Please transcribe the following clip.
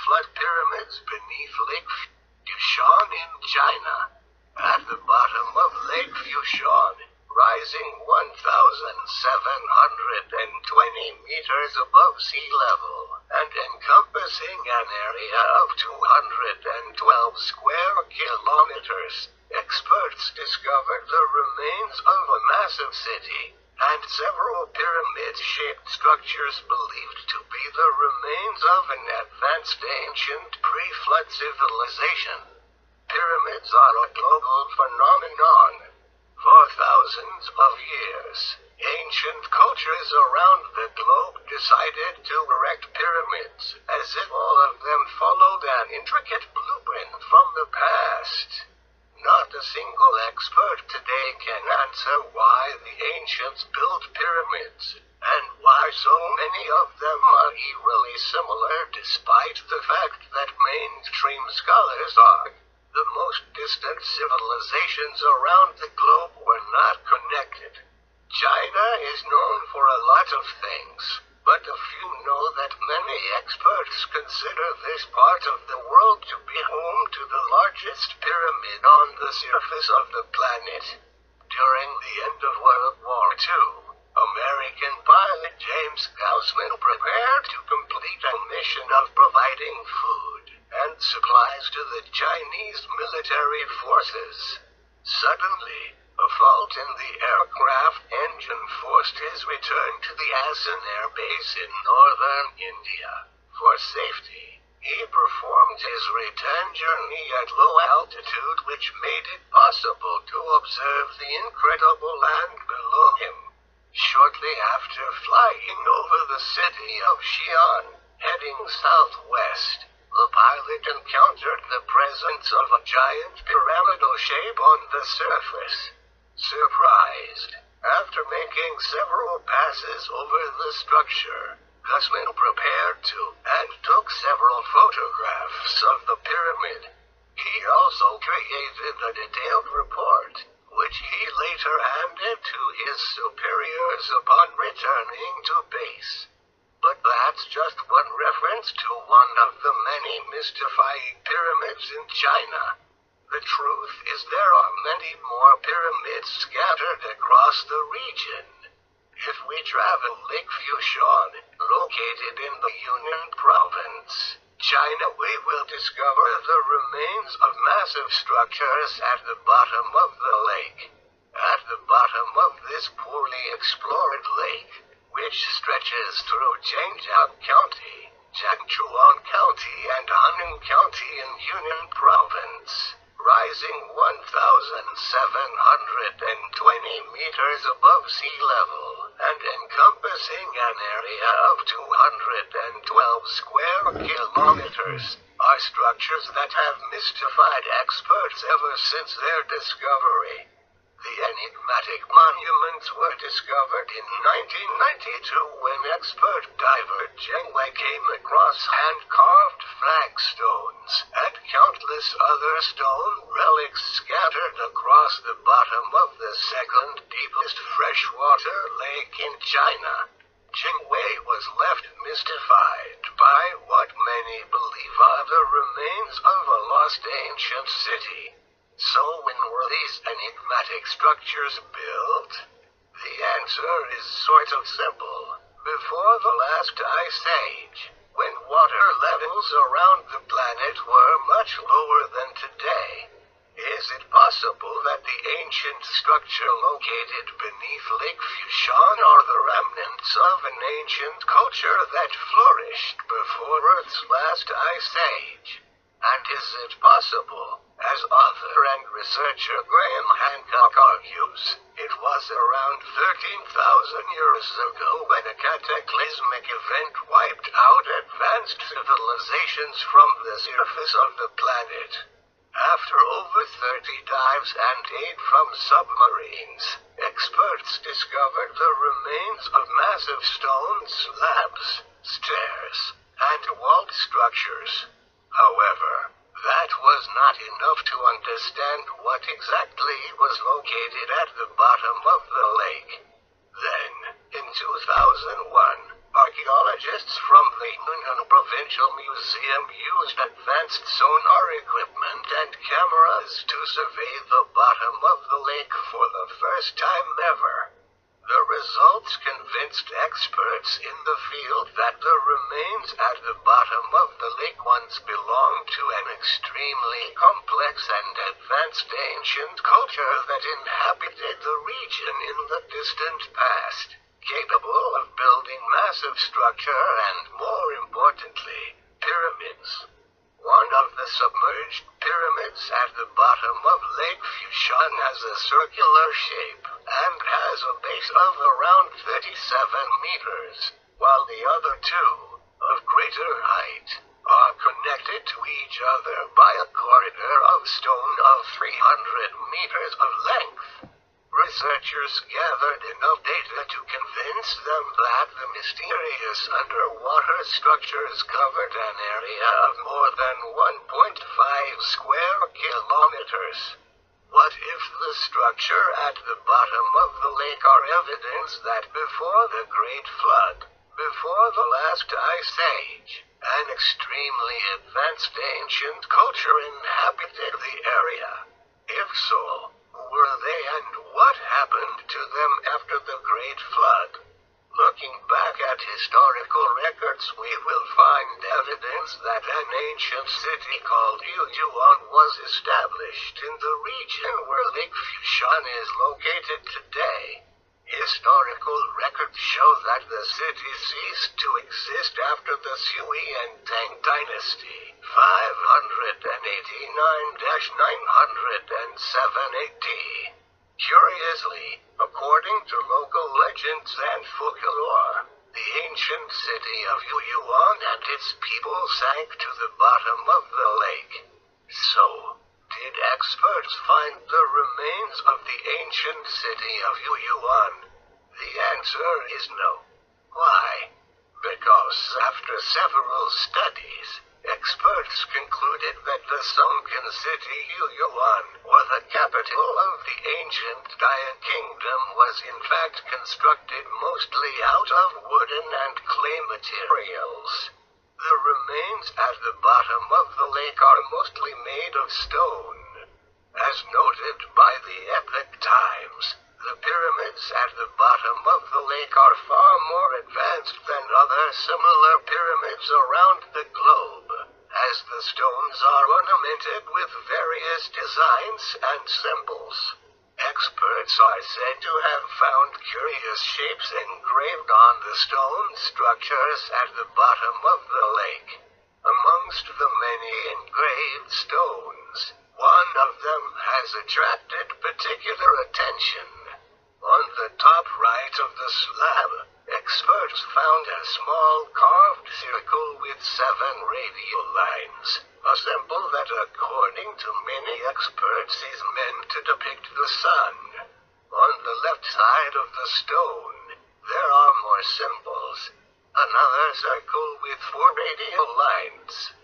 flood pyramids beneath Lake Fuxian in China. At the bottom of Lake Fuxian, rising 1,720 meters above sea level, and encompassing an area of 212 square kilometers, experts discovered the remains of a massive city and several pyramid-shaped structures believed to be the remains of an advanced ancient pre-flood civilization. Pyramids are a global phenomenon. For thousands of years, ancient cultures around the globe decided to erect pyramids, as if all of them followed an intricate blueprint from the past. Not a single expert today can answer why the ancients built pyramids, and why so many of them are eerily similar despite the fact that mainstream scholars argue the most distant civilizations around the globe were not connected. China is known for a lot of things, but a few know that many experts consider this part of the world to be home to the largest pyramid on the surface of the planet. During the end of World War II, American pilot James Gaussman prepared to complete a mission of providing food and supplies to the Chinese military forces. Suddenly, a fault in the aircraft engine forced his return to the Asan Air Base in northern India. For safety, he performed his return journey at low altitude, which made it possible to observe the incredible land below him. Shortly after flying over the city of Xi'an, heading southwest, the pilot encountered the presence of a giant pyramidal shape on the surface. Surprised, after making several passes over the structure, Gaussman prepared to and took several photographs of the pyramid. He also created a detailed report, which he later handed to his superiors upon returning to base. But that's just one reference to one of the many mystifying pyramids in China. The truth is there are many more pyramids scattered across the region. If we travel Lake Fuxian, located in the Yunnan province, China, we will discover the remains of massive structures at the bottom of the lake. At the bottom of this poorly explored lake, which stretches through Zhengzhou County, Jiangchuan County and Hanning County in Yunnan Province, rising 1,720 meters above sea level and encompassing an area of 212 square kilometers, are structures that have mystified experts ever since their discovery. The enigmatic monuments were discovered in 1992 when expert diver Zheng Wei came across hand-carved flagstones and countless other stone relics scattered across the bottom of the second deepest freshwater lake in China. Zheng Wei was left mystified by what many believe are the remains of a lost ancient city. So when were these enigmatic structures built? The answer is sort of simple. Before the last ice age, when water levels around the planet were much lower than today. Is it possible that the ancient structure located beneath Lake Fuxian are the remnants of an ancient culture that flourished before Earth's last ice age? And is it possible, as author and researcher Graham Hancock argues, it was around 13,000 years ago when a cataclysmic event wiped out advanced civilizations from the surface of the planet? After over 30 dives and aid from submarines, experts discovered the remains of massive stone slabs, stairs, and walled structures. However, that was not enough to understand what exactly was located at the bottom of the lake. Then, in 2001, Archaeologists from the Yunnan Provincial Museum used advanced sonar equipment and cameras to survey the bottom of the lake for the first time ever. The results convinced experts in the field that the remains at the bottom of the lake once belonged to an extremely complex and advanced ancient culture that inhabited the region in the distant past, capable of building massive structure and, more importantly, pyramids. One of the submerged pyramids at the bottom of Lake Fuxian has a circular shape and has a base of around 37 meters, while the other two, of greater height, are connected to each other by a corridor of stone of 300 meters of length. Researchers gathered enough data to convince them that the mysterious underwater structures covered an area of more than 1.5 square kilometers. What if the structure at the bottom of the lake are evidence that before the Great Flood, before the last ice age, an extremely advanced ancient culture inhabited the area? If so, who were they and what happened to them after the Great Flood? Looking back at historical records, we will find evidence that an ancient city called Yuan was established in the region where Lake Fuxian is located today. Historical records show that the city ceased to exist after the Sui and Tang dynasty, 589-907 AD. Curiously, according to local legends and folklore, the ancient city of Yuan and its people sank to the bottom of the lake. So, did experts find the remains of the ancient city of Yuan? The answer is no. Why? Because after several studies, experts concluded that the sunken city Yuan, or the capital of the ancient Dayan kingdom, was in fact constructed mostly out of wooden and clay materials. The remains at the bottom of the lake are mostly made of stone. As noted by the Epic Times, the pyramids at the bottom of the lake are far more advanced than other similar pyramids around the globe, as the stones are ornamented with various designs and symbols. Experts are said to have found curious shapes engraved on the stone structures at the bottom of the lake. Amongst the many engraved stones, one of them has attracted particular attention. On the top right of the slab, experts found a small carved circle with 7 radial lines, a symbol that according to many experts is meant to depict the sun. On the left side of the stone, there are more symbols. Another circle with 4 radial lines,